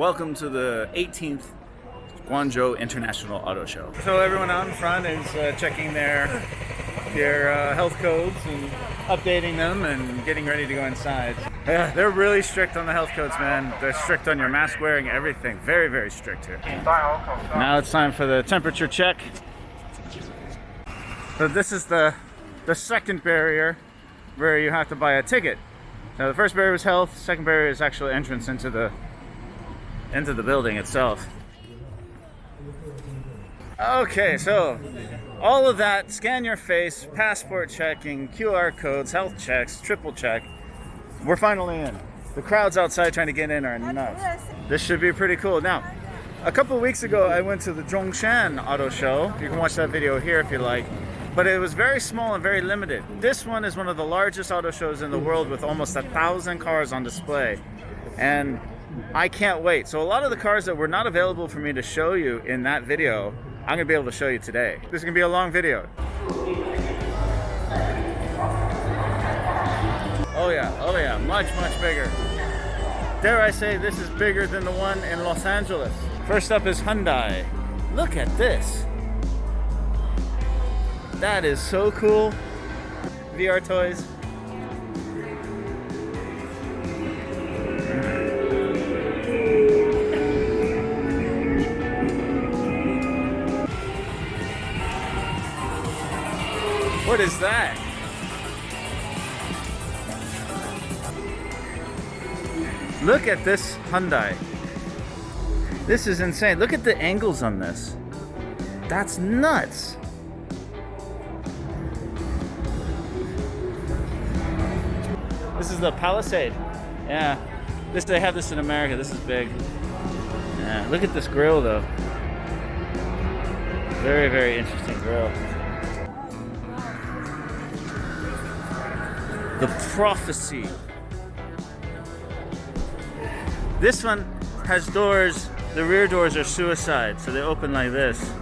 Welcome to the 18th Guangzhou International Auto Show. So everyone out in front is checking their health codes and updating them and getting ready to go inside. Yeah, they're really strict on the health codes, man. They're strict on your mask wearing, everything. Very, very strict here. Now it's time for the temperature check. So this is the second barrier where you have to buy a ticket. Now the first barrier was health, second barrier is actual entrance into the building itself. Okay, so all of that, scan your face, passport checking, QR codes, health checks, triple check. We're finally in. The crowds outside trying to get in are nuts. This should be pretty cool. Now, a couple of weeks ago, I went to the Guangzhou Auto Show. You can watch that video here if you like. But it was very small and very limited. This one is one of the largest auto shows in the world with almost 1,000 cars on display. And I can't wait. So a lot of the cars that were not available for me to show you in that video, I'm gonna be able to show you today. This is gonna be a long video. Oh yeah, much bigger. Dare I say this is bigger than the one in Los Angeles. First up is Hyundai. Look at this. That is so cool. VR toys. What is that? Look at this Hyundai. This is insane. Look at the angles on this. That's nuts. This is the Palisade. Yeah. They have this in America. This is big. Yeah. Look at this grill though. Very, very interesting grill. The Prophecy. This one has doors, the rear doors are suicide, so they open like this.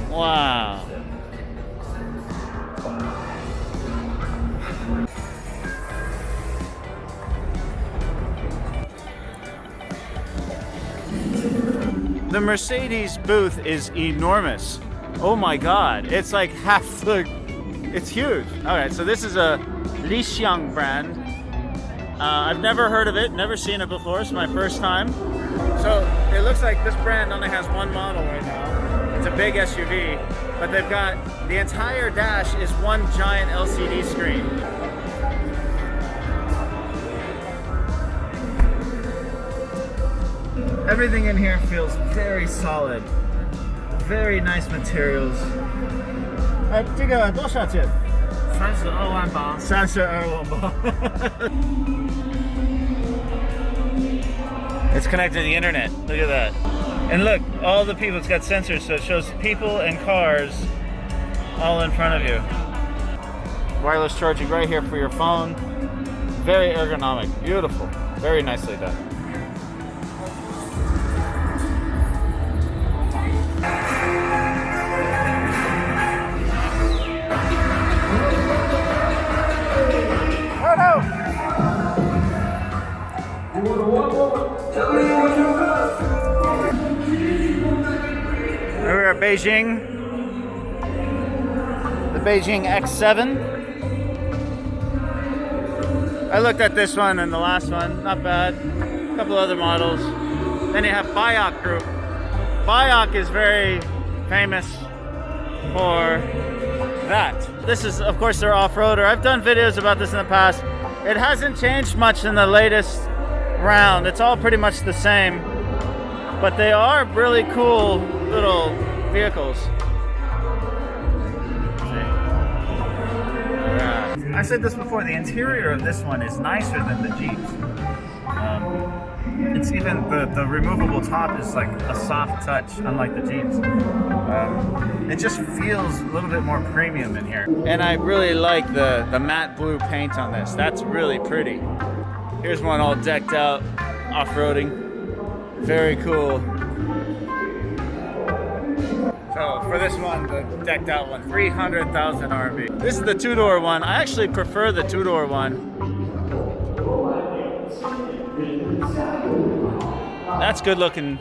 Wow. The Mercedes booth is enormous. Oh my God, it's like half the, it's huge. All right, so this is a Nissan brand. I've never heard of it, never seen it before. It's my first time. So it looks like this brand only has one model right now. It's a big SUV, but they've got, the entire dash is one giant LCD screen. Everything in here feels very solid. Very nice materials. 这个多少钱？32万八。32万八。It's connected to the internet. Look at that. And look, all the people, it's got sensors, so it shows people and cars all in front of you. Wireless charging right here for your phone. Very ergonomic. Beautiful. Very nicely done. We're at Beijing, the Beijing X7. I looked at this one and the last one, not bad. A couple other models. Then you have Bjev Group. Bjev is very famous for that. This is, of course, their off-roader. I've done videos about this in the past. It hasn't changed much in the latest round. It's all pretty much the same, but they are really cool little vehicles. I said this before, the interior of this one is nicer than the Jeeps. It's even, the removable top is like a soft touch, unlike the Jeeps. It just feels a little bit more premium in here. And I really like the matte blue paint on this. That's really pretty. Here's one all decked out, off-roading. Very cool. So for this one, the decked out one, 300,000 RMB. This is the two-door one. I actually prefer the two-door one. That's good looking.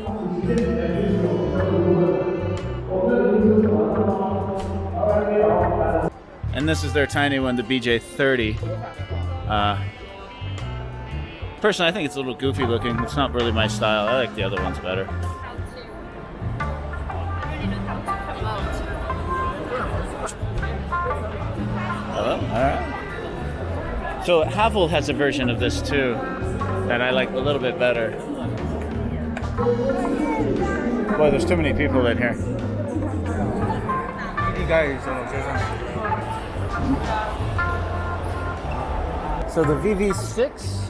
And this is their tiny one, the BJ30. Personally, I think it's a little goofy looking. It's not really my style. I like the other ones better. Oh, all right. So Havel has a version of this too that I like a little bit better. Boy, there's too many people in here. So the VV6.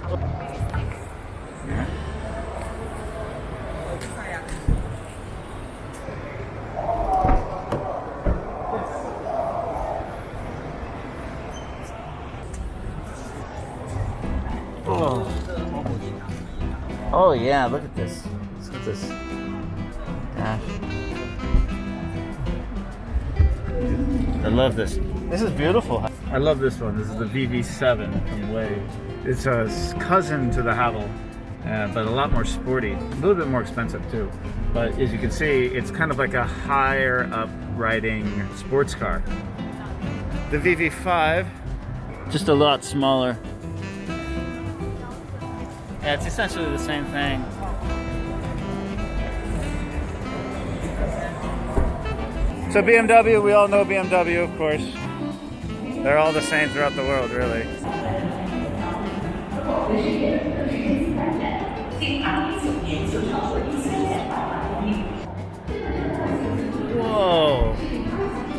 Oh yeah, look at this. Look at this. Gosh. I love this. This is beautiful. I love this one. This is the VV7 from Wave. It's a cousin to the Havel, but a lot more sporty. A little bit more expensive too. But as you can see, it's kind of like a higher up riding sports car. The VV5, just a lot smaller. Yeah, it's essentially the same thing. So BMW, we all know BMW, of course. They're all the same throughout the world, really. Whoa!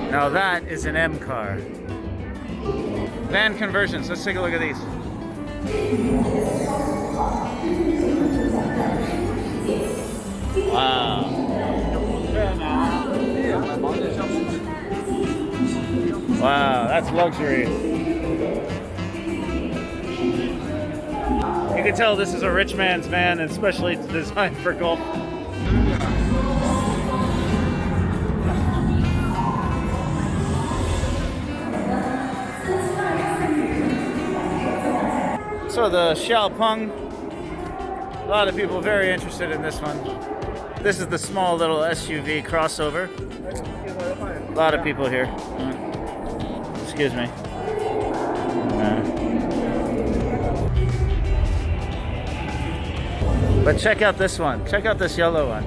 Now that is an M car. Van conversions, let's take a look at these. Wow. Wow, that's luxury. You can tell this is a rich man's van, and especially designed for golf. So the Xiaopeng, a lot of people very interested in this one. This is the small little SUV crossover. A lot of people here. Excuse me. But check out this one. Check out this yellow one.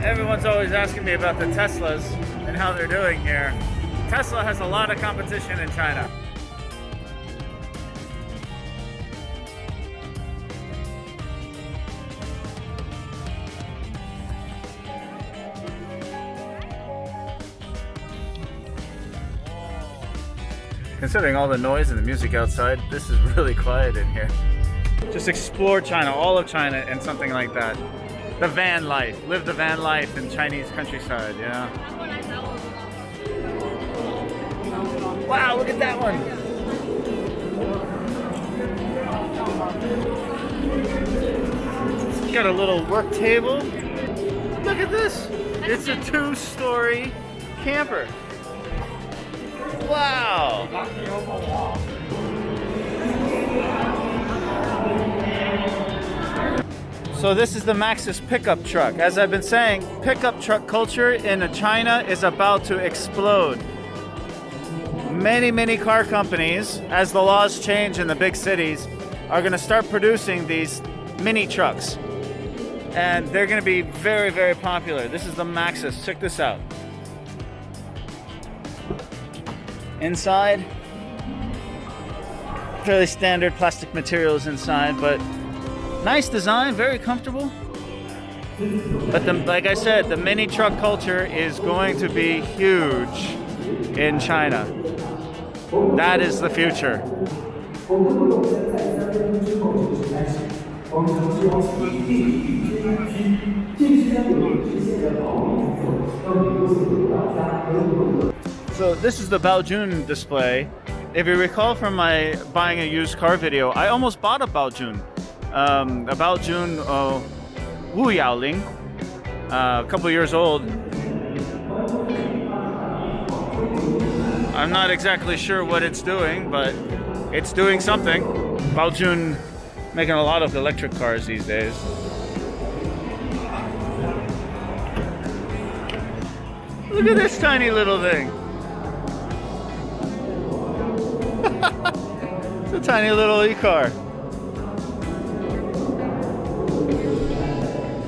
Everyone's always asking me about the Teslas and how they're doing here. Tesla has a lot of competition in China. Considering all the noise and the music outside, this is really quiet in here. Just explore China, all of China, and something like that. The van life. Live the van life in Chinese countryside, yeah. Wow, look at that one. It's got a little work table. Look at this. It's a 2-story camper. Wow. So this is the Maxus pickup truck. As I've been saying, pickup truck culture in China is about to explode. Many car companies, as the laws change in the big cities, are going to start producing these mini trucks. And they're going to be very popular. This is the Maxus. Check this out. Inside, fairly standard plastic materials inside, but nice design, very comfortable. But like I said, the mini truck culture is going to be huge in China. That is the future. So this is the Baojun display. If you recall from my buying a used car video, I almost bought a Baojun. A Baojun Wuling, a couple years old. I'm not exactly sure what it's doing, but it's doing something. Baojun making a lot of electric cars these days. Look at this tiny little thing. It's a tiny little e-car.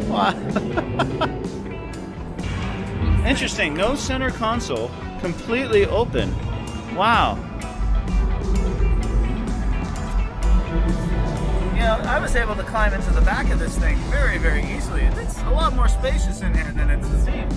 Wow. Interesting, no center console, completely open. Wow. You know, I was able to climb into the back of this thing very, very easily. It's a lot more spacious in here than it seems.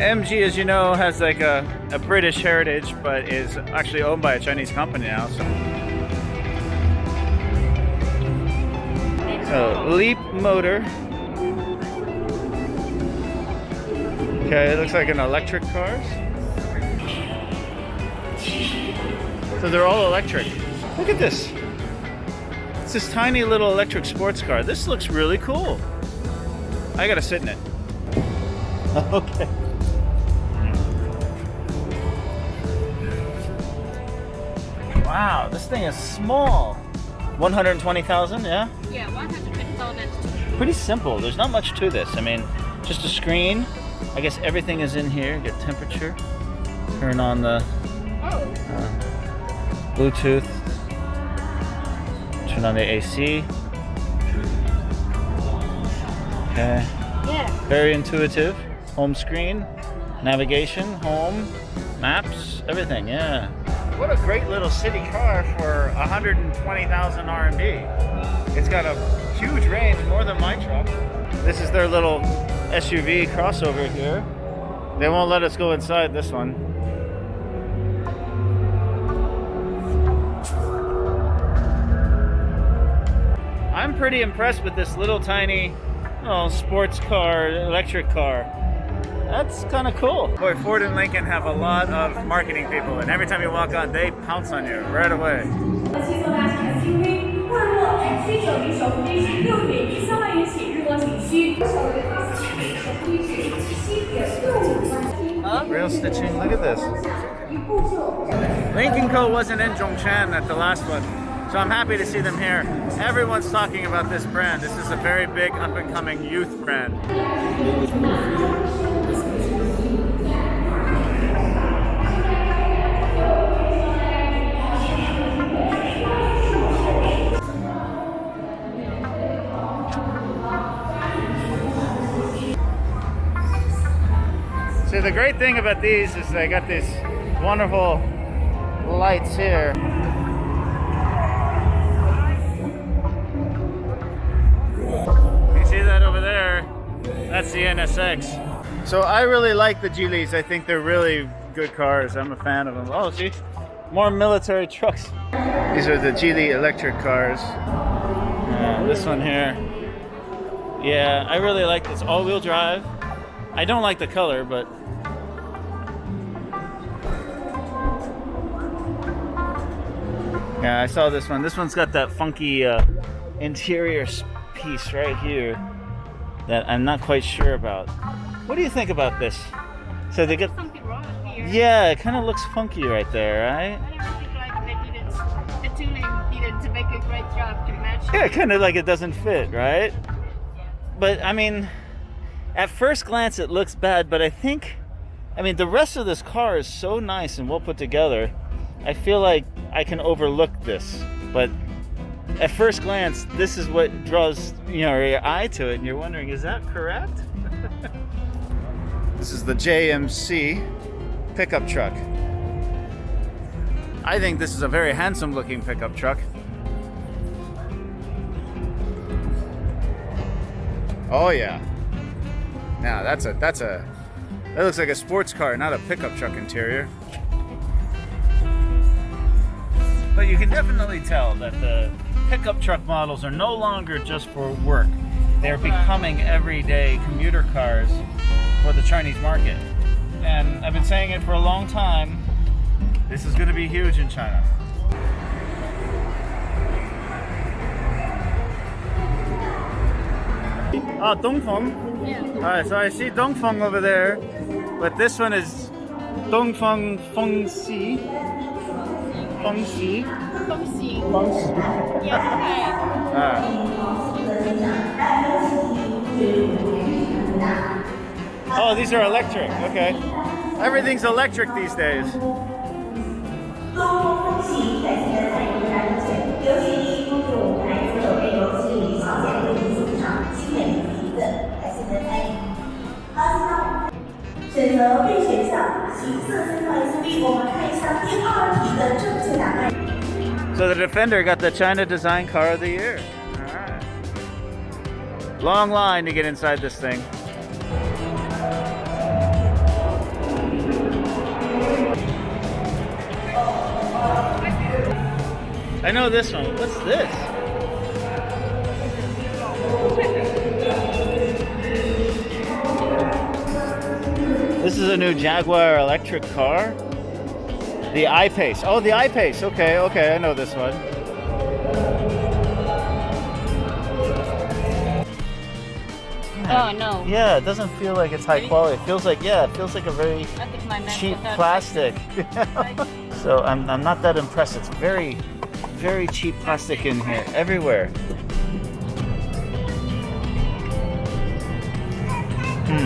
MG, as you know, has like a British heritage, but is actually owned by a Chinese company now. So Leapmotor. Okay, it looks like an electric car. So they're all electric. Look at this. It's this tiny little electric sports car. This looks really cool. I gotta sit in it. Okay. Wow, this thing is small. 120,000, yeah? Yeah, 120,000. Pretty simple. There's not much to this. I mean, just a screen. I guess everything is in here. Get temperature. Turn on the Bluetooth. Turn on the AC. Okay. Yeah. Very intuitive. Home screen, navigation, home, maps, everything. Yeah. What a great little city car for 120,000 RMB. It's got a huge range, more than my truck. This is their little SUV crossover here. They won't let us go inside this one. I'm pretty impressed with this little tiny sports car, electric car. That's kind of cool. Boy, Ford and Lincoln have a lot of marketing people, and every time you walk on, they pounce on you right away. Real stitching, look at this. Lincoln Co. wasn't in Zhongshan at the last one, so I'm happy to see them here. Everyone's talking about this brand. This is a very big up-and-coming youth brand. See, the great thing about these is they got these wonderful lights here. You see that over there? That's the NSX. So I really like the Geelys. I think they're really good cars. I'm a fan of them. Oh, see? More military trucks. These are the Geely electric cars. This one here. Yeah, I really like this. All-wheel drive. I don't like the color, but yeah, I saw this one. This one's got that funky interior piece right here that I'm not quite sure about. What do you think about this? So they get Something wrong here. yeah, it kind of looks funky right there, right? I don't think like they needed the tuning needed to make a great job to match. Yeah, kind of like it doesn't fit, right? But I mean, at first glance it looks bad, but I mean the rest of this car is so nice and well put together. I feel like I can overlook this, but at first glance this is what draws your eye to it, and you're wondering, is that correct? This is the JMC pickup truck. I think this is a very handsome looking pickup truck. Oh yeah. Now that looks like a sports car, not a pickup truck interior. But you can definitely tell that the pickup truck models are no longer just for work. They're becoming everyday commuter cars for the Chinese market. And I've been saying it for a long time. This is going to be huge in China. Ah, Dongfeng. Yeah. Alright, so I see Dongfeng over there, but this one is Dongfeng Fengxi. Fengxi. 恭喜 Fengxi. Yes, right. Oh, these are electric. Okay. Everything's electric these days. So the Defender got the China Design Car of the Year. Alright. Long line to get inside this thing. I know this one. What's this? This is a new Jaguar electric car. The I-Pace. Oh, the I-Pace. Okay, I know this one. Oh no. Yeah, it doesn't feel like it's high quality. It feels like a very I think my man cheap put that plastic. right. So I'm not that impressed. It's very, very cheap plastic in here, everywhere.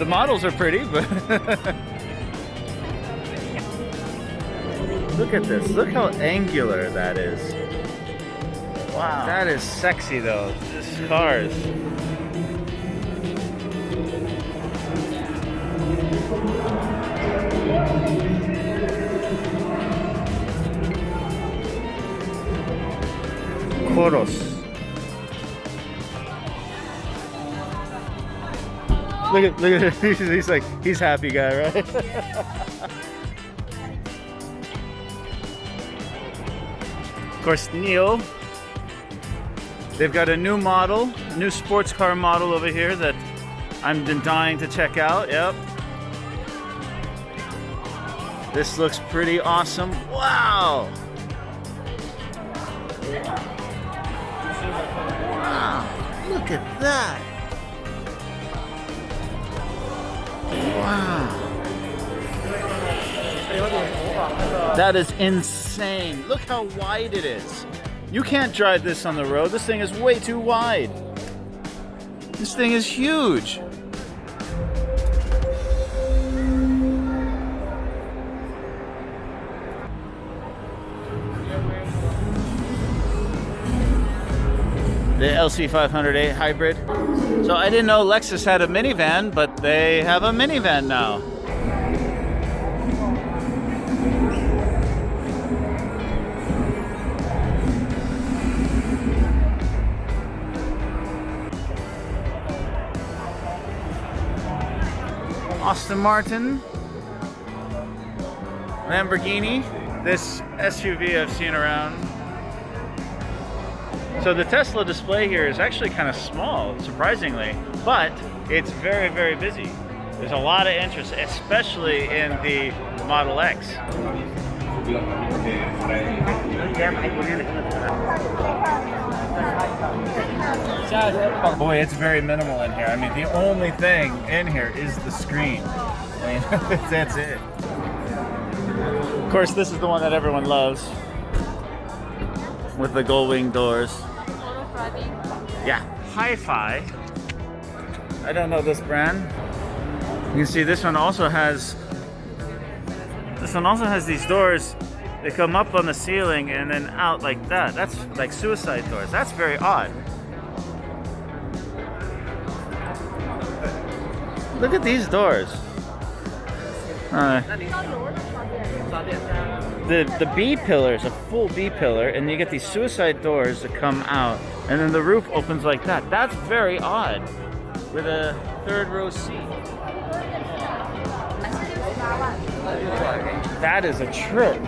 The models are pretty, but look at this. Look how angular that is. Wow. That is sexy though. This cars. Coros. Look at him. He's like, he's happy guy, right? Of course, NIO. They've got a new model, new sports car model over here that I'm been dying to check out. Yep. This looks pretty awesome. Wow. Wow. Look at that. Wow. That is insane. Look how wide it is. You can't drive this on the road. This thing is way too wide. This thing is huge. The LC500A hybrid. So I didn't know Lexus had a minivan, but they have a minivan now. Aston Martin, Lamborghini, this SUV I've seen around. So the Tesla display here is actually kind of small, surprisingly, but it's very, very busy. There's a lot of interest, especially in the Model X. Boy, it's very minimal in here. I mean, the only thing in here is the screen. I mean, that's it. Of course, this is the one that everyone loves, with the gold wing doors. Yeah, Hi-Fi. I don't know this brand. You can see this one also has these doors that come up on the ceiling and then out like that. That's like suicide doors. That's very odd. Look at these doors. the B pillar is a full B pillar, and you get these suicide doors that come out, and then the roof opens like that. That's very odd, with a third row seat. That is a trip.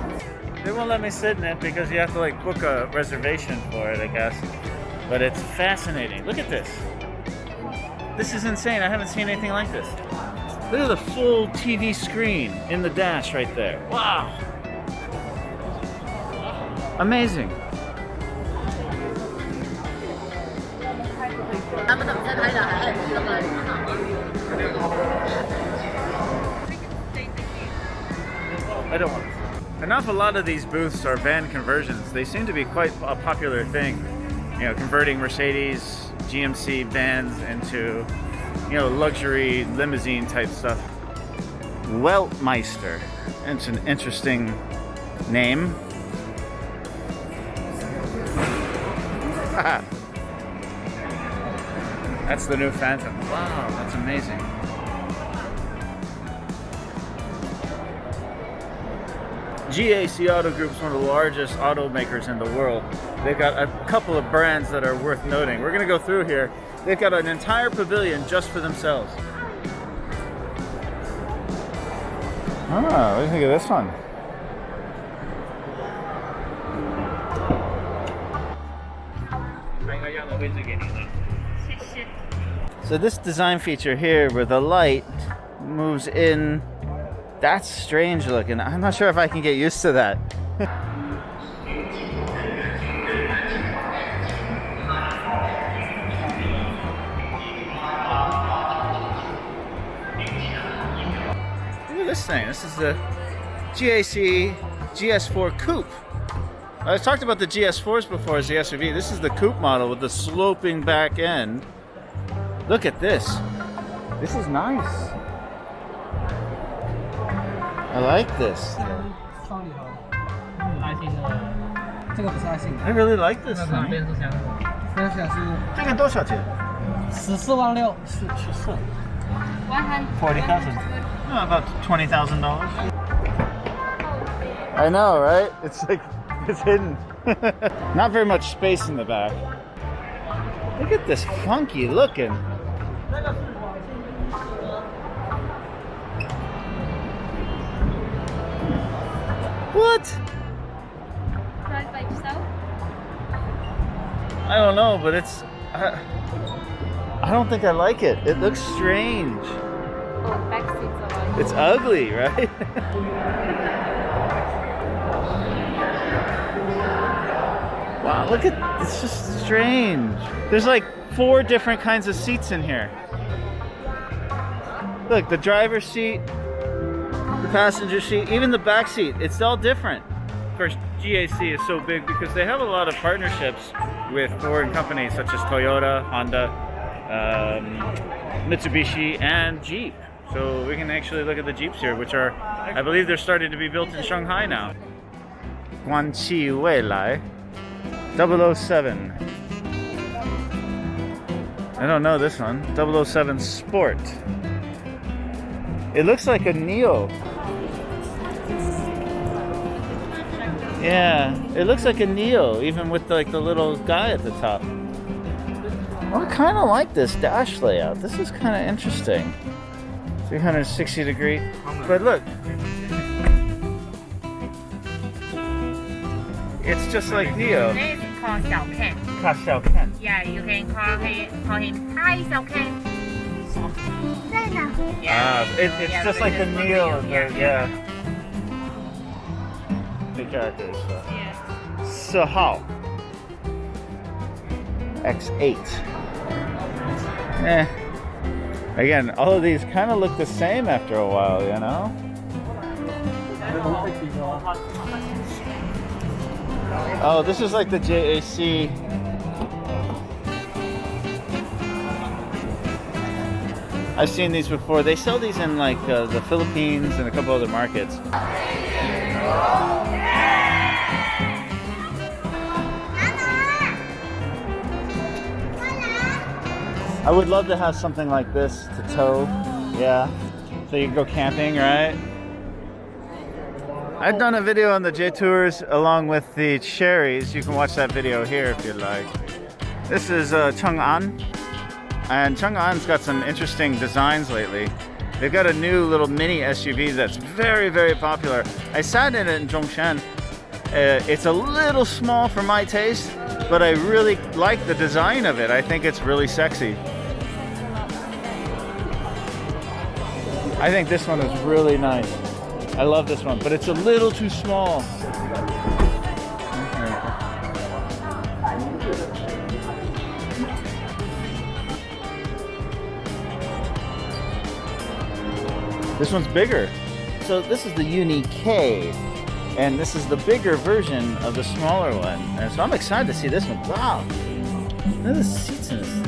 They won't let me sit in it because you have to like book a reservation for it, I guess. But it's fascinating. Look at this. This is insane. I haven't seen anything like this. Look at the full TV screen in the dash right there. Wow. Amazing. I don't want to. An awful lot of these booths are van conversions. They seem to be quite a popular thing. You know, converting Mercedes, GMC vans into, you know, luxury limousine type stuff. Weltmeister. It's an interesting name. That's the new Phantom. Wow, that's amazing. GAC Auto Group is one of the largest automakers in the world. They've got a couple of brands that are worth noting. We're going to go through here. They've got an entire pavilion just for themselves. Ah, what do you think of this one? So this design feature here where the light moves in, that's strange looking. I'm not sure if I can get used to that. Look at this thing. This is the GAC GS4 Coupe. I talked about the GS4s before as the SUV. This is the coupe model with the sloping back end. Look at this. This is nice. I like this. I really like this thing. 这个多少钱？14.6万。40,000. Oh, about $20,000. I know, right? It's like it's hidden. Not very much space in the back. Look at this funky looking. What? Drive by yourself? I don't know, but it's. I don't think I like it. It looks strange. Oh, back seats are It's ugly, right? Wow, look at, it's just strange. There's like 4 different kinds of seats in here. Look, the driver's seat, the passenger seat, even the back seat, it's all different. Of course, GAC is so big because they have a lot of partnerships with foreign companies such as Toyota, Honda, Mitsubishi, and Jeep. So we can actually look at the Jeeps here, which are, I believe they're starting to be built in Shanghai now. Guangzhou Weilai 007. I don't know this one. 007 Sport. It looks like a Neo. Yeah, it looks like a Neo, even with like the little guy at the top. I kind of like this dash layout. This is kind of interesting. 360 degree. But look, it's just like Neo. This is called Xiaopeng. Called Xiaopeng. Yeah, you can call him Hi Xiaopeng. It's Yeah, just like the Neo. Yeah. The characters. Yeah. So how? X8. Again, all of these kind of look the same after a while, you know? Oh, this is like the JAC. I've seen these before. They sell these in like the Philippines and a couple other markets. I would love to have something like this to tow. Yeah. So you can go camping, right? I've done a video on the Jetours along with the Cherries. You can watch that video here if you'd like. This is Changan, and Chang'an's got some interesting designs lately. They've got a new little mini SUV that's very, very popular. I sat in it in Zhongshan. It's a little small for my taste, but I really like the design of it. I think it's really sexy. I think this one is really nice. I love this one, but it's a little too small. This one's bigger. So this is the Uni K, and this is the bigger version of the smaller one. And so I'm excited to see this one. Wow, look at the seats in this thing.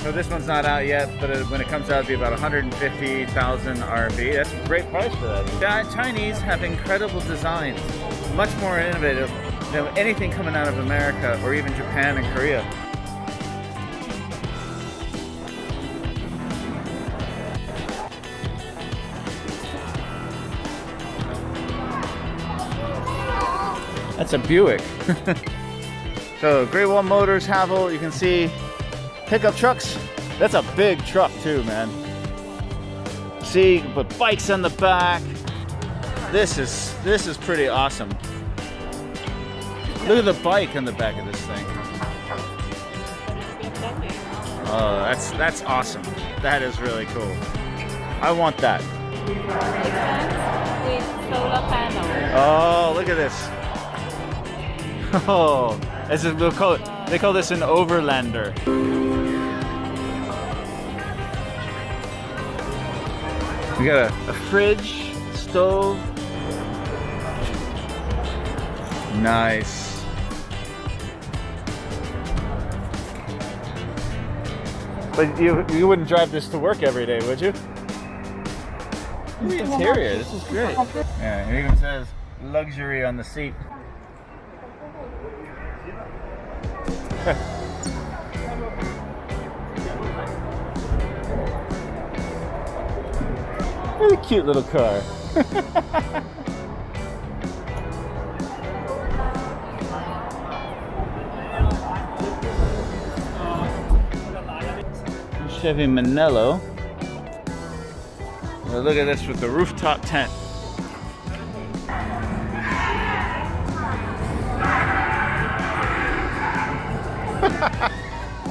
So this one's not out yet, but when it comes out, it'll be about 150,000 RMB. That's a great price for that. The Chinese have incredible designs, much more innovative than anything coming out of America or even Japan and Korea. That's a Buick. So Great Wall Motors, Havel, you can see pickup trucks. That's a big truck too, man. See, you can put bikes on the back. This is pretty awesome. Look at the bike on the back of this thing. Oh, that's awesome. That is really cool. I want that. With solar panel. Oh, look at this. Oh, they call this an overlander. We got a fridge, stove. Nice. But you wouldn't drive this to work every day, would you? The interior, this is great. Yeah, it even says luxury on the seat. Really cute little car. Chevy Manello. Now look at this with the rooftop tent.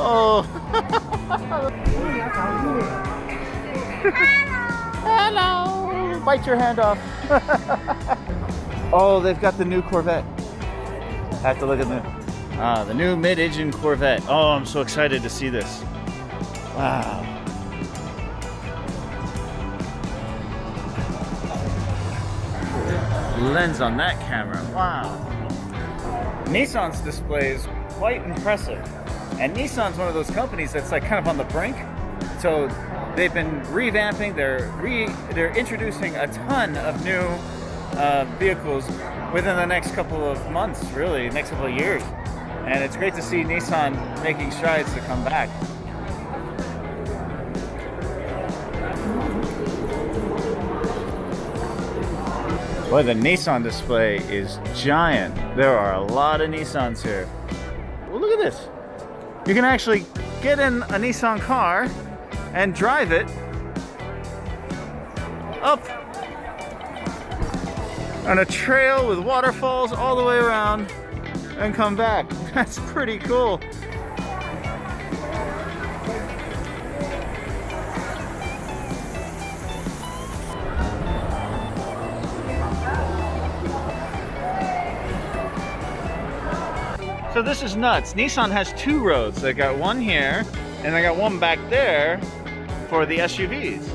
Oh. Hello. Bite your hand off. Oh, they've got the new Corvette. I have to look at the new mid-engine Corvette. Oh, I'm so excited to see this. Wow. Lens on that camera. Wow. Nissan's display is quite impressive. And Nissan's one of those companies that's like kind of on the brink. So they've been revamping, they're introducing a ton of new vehicles within the next couple of months, really, next couple of years. And it's great to see Nissan making strides to come back. Boy, the Nissan display is giant. There are a lot of Nissans here. Well, look at this. You can actually get in a Nissan car and drive it up on a trail with waterfalls all the way around and come back. That's pretty cool. So this is nuts. Nissan has two roads. They got one here and they got one back there for the SUVs.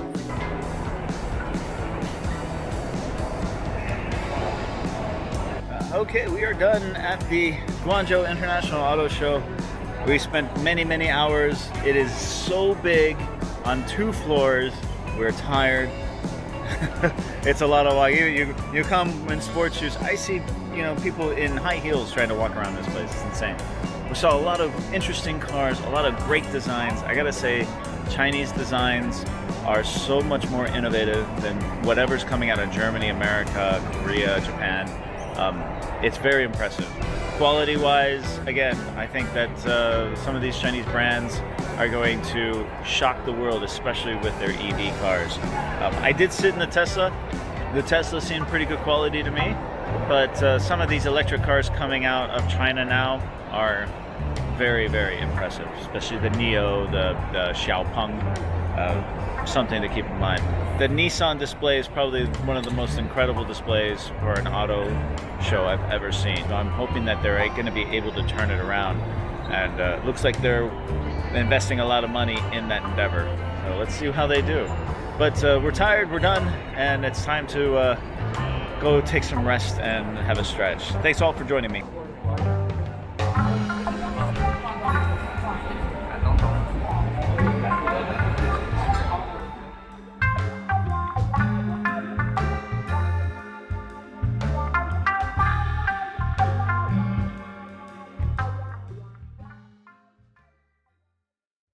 Okay, we are done at the Guangzhou International Auto Show. We spent many hours. It is so big on 2 floors. We're tired. It's a lot of walk. You come in sports shoes. I see, people in high heels trying to walk around this place. It's insane. We saw a lot of interesting cars, a lot of great designs. I gotta say, Chinese designs are so much more innovative than whatever's coming out of Germany, America, Korea, Japan. It's very impressive. Quality-wise, again, I think that some of these Chinese brands are going to shock the world, especially with their EV cars. I did sit in the Tesla. The Tesla seemed pretty good quality to me, but some of these electric cars coming out of China now are very, very impressive, especially the Neo, the Xiaopeng, something to keep in mind. The Nissan display is probably one of the most incredible displays for an auto show I've ever seen. I'm hoping that they're going to be able to turn it around, and it looks like they're investing a lot of money in that endeavor. So let's see how they do. But we're tired, we're done, and it's time to go take some rest and have a stretch. Thanks all for joining me.